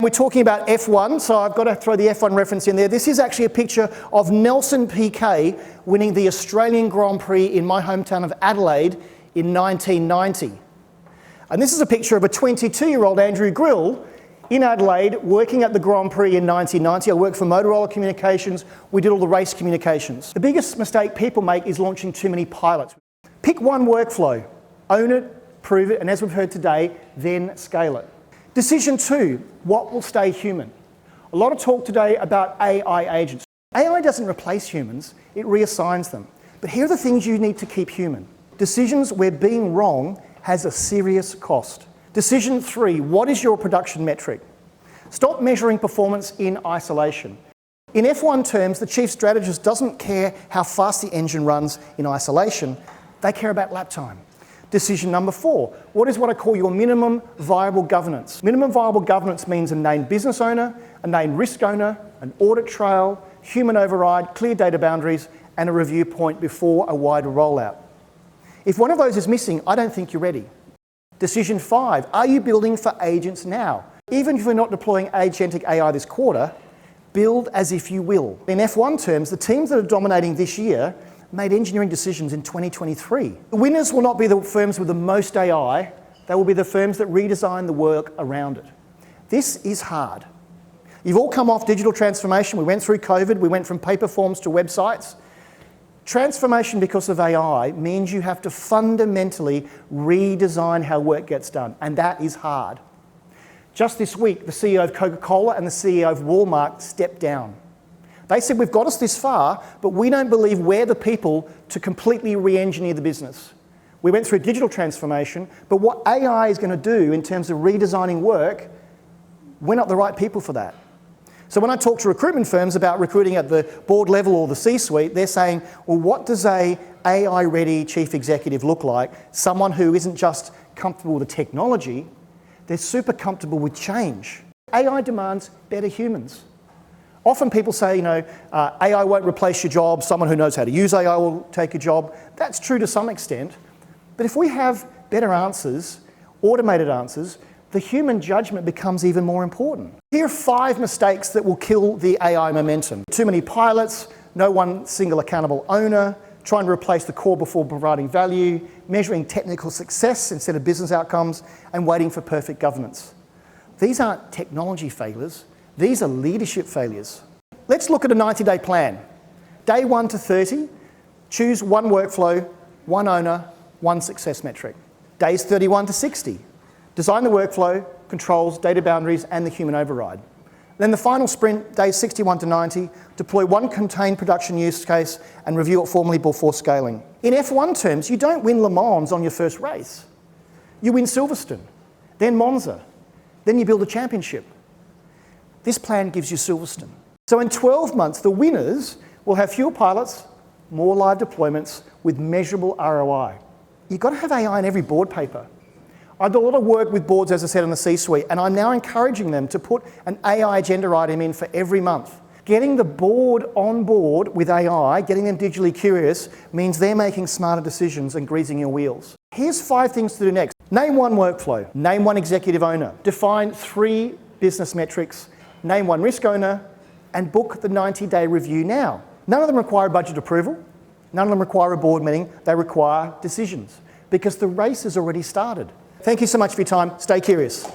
We're talking about F1, so I've got to throw the F1 reference in there. This is actually a picture of Nelson Piquet winning the Australian Grand Prix in my hometown of Adelaide in 1990. And this is a picture of a 22-year-old Andrew Grill in Adelaide working at the Grand Prix in 1990. I worked for Motorola Communications. We did all the race communications. The biggest mistake people make is launching too many pilots. Pick one workflow, own it, prove it, and as we've heard today, then scale it. Decision 2, what will stay human? A lot of talk today about AI agents. AI doesn't replace humans, it reassigns them. But here are the things you need to keep human. Decisions where being wrong has a serious cost. Decision 3, what is your production metric? Stop measuring performance in isolation. In F1 terms, the chief strategist doesn't care how fast the engine runs in isolation, they care about lap time. Decision number 4, what is what I call your minimum viable governance? Minimum viable governance means a named business owner, a named risk owner, an audit trail, human override, clear data boundaries, and a review point before a wider rollout. If one of those is missing, I don't think you're ready. Decision 5, are you building for agents now? Even if we're not deploying agentic AI this quarter, build as if you will. In F1 terms, the teams that are dominating this year made engineering decisions in 2023. The winners will not be the firms with the most AI, they will be the firms that redesign the work around it. This is hard. You've all come off digital transformation. We went through COVID, we went from paper forms to websites. Transformation because of AI means you have to fundamentally redesign how work gets done, and that is hard. Just this week, the CEO of Coca-Cola and the CEO of Walmart stepped down. They said, we've got us this far, but we don't believe we're the people to completely re-engineer the business. We went through digital transformation, but what AI is going to do in terms of redesigning work, we're not the right people for that. So when I talk to recruitment firms about recruiting at the board level or the C-suite, they're saying, well, what does a AI-ready chief executive look like? Someone who isn't just comfortable with the technology, they're super comfortable with change. AI demands better humans. Often people say, AI won't replace your job, someone who knows how to use AI will take your job. That's true to some extent. But if we have better answers, automated answers, the human judgment becomes even more important. Here are 5 mistakes that will kill the AI momentum. Too many pilots, no one single accountable owner, trying to replace the core before providing value, measuring technical success instead of business outcomes, and waiting for perfect governance. These aren't technology failures. These are leadership failures. Let's look at a 90-day plan. Day 1 to 30, choose one workflow, one owner, one success metric. Days 31 to 60, design the workflow, controls, data boundaries, and the human override. Then the final sprint, days 61 to 90, deploy one contained production use case and review it formally before scaling. In F1 terms, you don't win Le Mans on your first race. You win Silverstone, then Monza, then you build a championship. This plan gives you Silverstone. So in 12 months, the winners will have fewer pilots, more live deployments with measurable ROI. You've got to have AI in every board paper. I do a lot of work with boards, as I said, in the C-suite, and I'm now encouraging them to put an AI agenda item in for every month. Getting the board on board with AI, getting them digitally curious, means they're making smarter decisions and greasing your wheels. Here's 5 things to do next. Name one workflow, name one executive owner, define 3 business metrics, name one risk owner, and book the 90-day review now. None of them require budget approval. None of them require a board meeting. They require decisions because the race has already started. Thank you so much for your time. Stay curious.